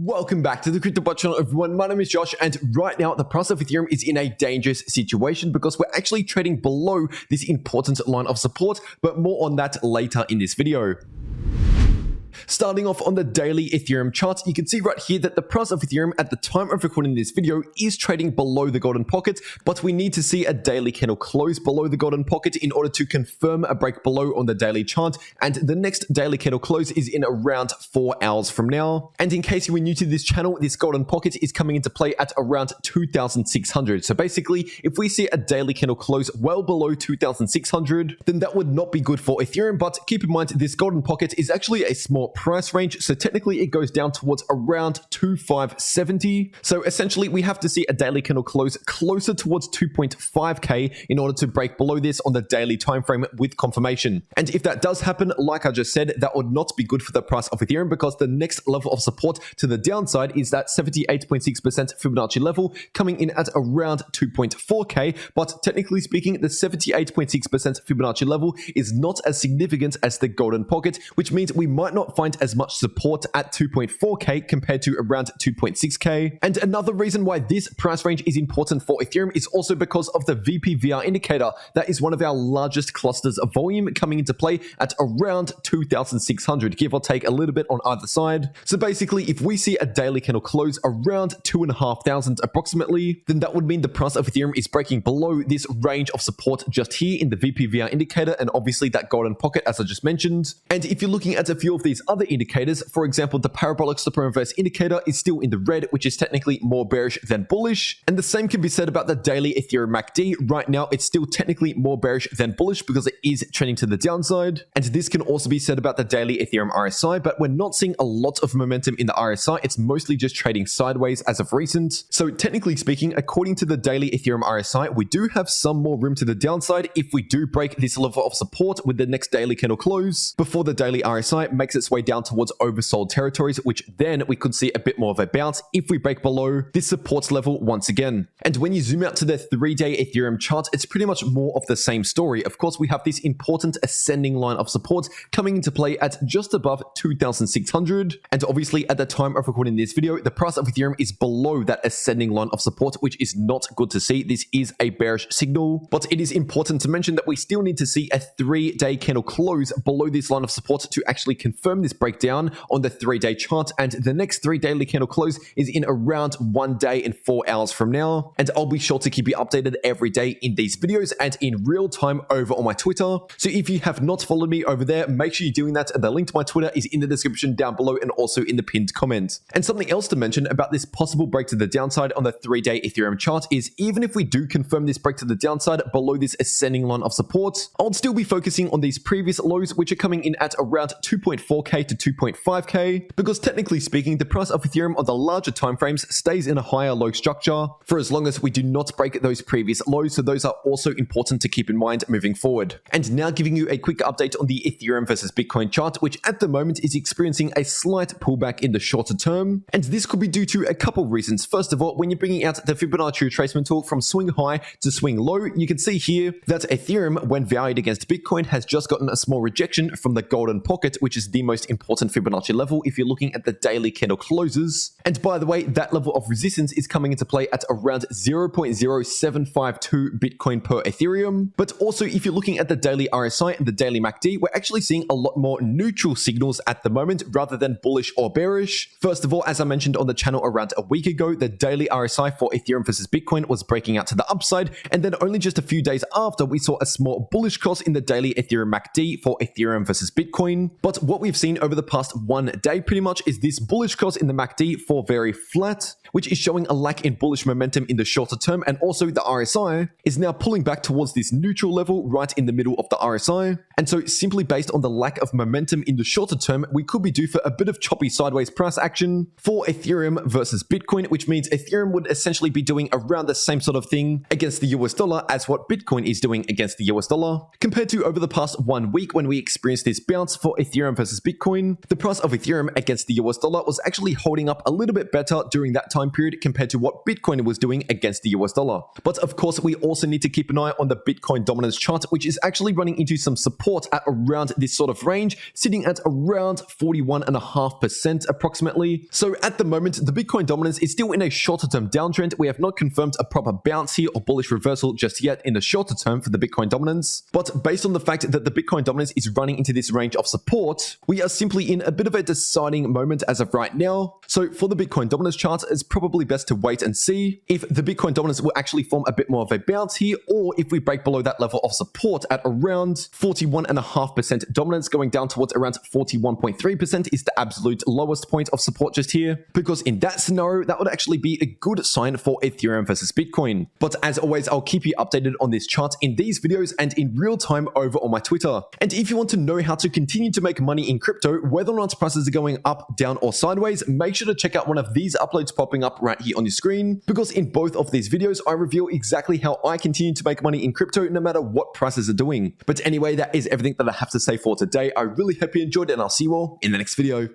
Welcome back to the CryptoWorld channel, everyone. My name is Josh, and right now the price of Ethereum is in a dangerous situation because we're actually trading below this important line of support, but more on that later in this video. Starting off on the daily Ethereum chart, you can see right here that the price of Ethereum at the time of recording this video is trading below the golden pocket, but we need to see a daily candle close below the golden pocket in order to confirm a break below on the daily chart, and the next daily candle close is in around 4 hours from now. And in case you were new to this channel, this golden pocket is coming into play at around 2,600. So basically, if we see a daily candle close well below 2,600, then that would not be good for Ethereum, but keep in mind this golden pocket is actually a small price range, so technically it goes down towards around 2,570. So essentially we have to see a daily candle close closer towards 2.5k in order to break below this on the daily time frame with confirmation. And if that does happen, like I just said, that would not be good for the price of Ethereum because the next level of support to the downside is that 78.6% Fibonacci level coming in at around 2.4k, but technically speaking the 78.6% Fibonacci level is not as significant as the golden pocket, which means we might not find as much support at 2.4k compared to around 2.6k. And another reason why this price range is important for Ethereum is also because of the VPVR indicator. That is one of our largest clusters of volume coming into play at around 2,600, give or take a little bit on either side. So basically, if we see a daily candle close around 2,500 approximately, then that would mean the price of Ethereum is breaking below this range of support just here in the VPVR indicator, and obviously that golden pocket as I just mentioned. And if you're looking at a few of these other indicators, for example, the parabolic stop and reverse indicator is still in the red, which is technically more bearish than bullish. And the same can be said about the daily Ethereum MACD. Right now, it's still technically more bearish than bullish because it is trending to the downside. And this can also be said about the daily Ethereum RSI, but we're not seeing a lot of momentum in the RSI. It's mostly just trading sideways as of recent. So technically speaking, according to the daily Ethereum RSI, we do have some more room to the downside if we do break this level of support with the next daily candle close before the daily RSI makes its way down towards oversold territories, which then we could see a bit more of a bounce if we break below this support level once again. And when you zoom out to the 3-day Ethereum chart, it's pretty much more of the same story. Of course, we have this important ascending line of support coming into play at just above 2,600. And obviously at the time of recording this video, the price of Ethereum is below that ascending line of support, which is not good to see. This is a bearish signal, but it is important to mention that we still need to see a 3-day candle close below this line of support to actually confirm this breakdown on the 3-day chart, and the next 3 daily candle close is in around 1 day and 4 hours from now. And I'll be sure to keep you updated every day in these videos and in real time over on my Twitter. So if you have not followed me over there, make sure you're doing that, and the link to my Twitter is in the description down below and also in the pinned comment. And something else to mention about this possible break to the downside on the 3-day Ethereum chart is even if we do confirm this break to the downside below this ascending line of support, I'll still be focusing on these previous lows, which are coming in at around 2.4k to 2.5k, because technically speaking, the price of Ethereum on the larger time frames stays in a higher low structure for as long as we do not break those previous lows, so those are also important to keep in mind moving forward. And now giving you a quick update on the Ethereum versus Bitcoin chart, which at the moment is experiencing a slight pullback in the shorter term, and this could be due to a couple reasons. First of all, when you're bringing out the Fibonacci retracement tool from swing high to swing low, you can see here that Ethereum, when valued against Bitcoin, has just gotten a small rejection from the golden pocket, which is the most important Fibonacci level if you're looking at the daily candle closes. And by the way, that level of resistance is coming into play at around 0.0752 Bitcoin per Ethereum. But also, if you're looking at the daily RSI and the daily MACD, we're actually seeing a lot more neutral signals at the moment rather than bullish or bearish. First of all, as I mentioned on the channel around a week ago, the daily RSI for Ethereum versus Bitcoin was breaking out to the upside, and then only just a few days after, we saw a small bullish cross in the daily Ethereum MACD for Ethereum versus Bitcoin. But what we've seen over the past 1 day pretty much is this bullish cross in the MACD for very flat, which is showing a lack in bullish momentum in the shorter term, and also the RSI is now pulling back towards this neutral level right in the middle of the RSI. And so simply based on the lack of momentum in the shorter term, we could be due for a bit of choppy sideways price action for Ethereum versus Bitcoin, which means Ethereum would essentially be doing around the same sort of thing against the US dollar as what Bitcoin is doing against the US dollar. Compared to over the past 1 week when we experienced this bounce for Ethereum versus Bitcoin, the price of Ethereum against the US dollar was actually holding up a little bit better during that time period compared to what Bitcoin was doing against the US dollar. But of course, we also need to keep an eye on the Bitcoin dominance chart, which is actually running into some support at around this sort of range, sitting at around 41.5% approximately. So at the moment, the Bitcoin dominance is still in a shorter term downtrend. We have not confirmed a proper bounce here or bullish reversal just yet in the shorter term for the Bitcoin dominance. But based on the fact that the Bitcoin dominance is running into this range of support, we are simply in a bit of a deciding moment as of right now. So for the Bitcoin dominance chart, it's probably best to wait and see if the Bitcoin dominance will actually form a bit more of a bounce here, or if we break below that level of support at around 41.5% dominance, going down towards around 41.3% is the absolute lowest point of support just here, because in that scenario, that would actually be a good sign for Ethereum versus Bitcoin. But as always, I'll keep you updated on this chart in these videos and in real time over on my Twitter. And if you want to know how to continue to make money in crypto, whether or not prices are going up, down, or sideways, make sure to check out one of these uploads popping up right here on your screen, because in both of these videos, I reveal exactly how I continue to make money in crypto no matter what prices are doing. But anyway, that is everything that I have to say for today. I really hope you enjoyed it, and I'll see you all in the next video.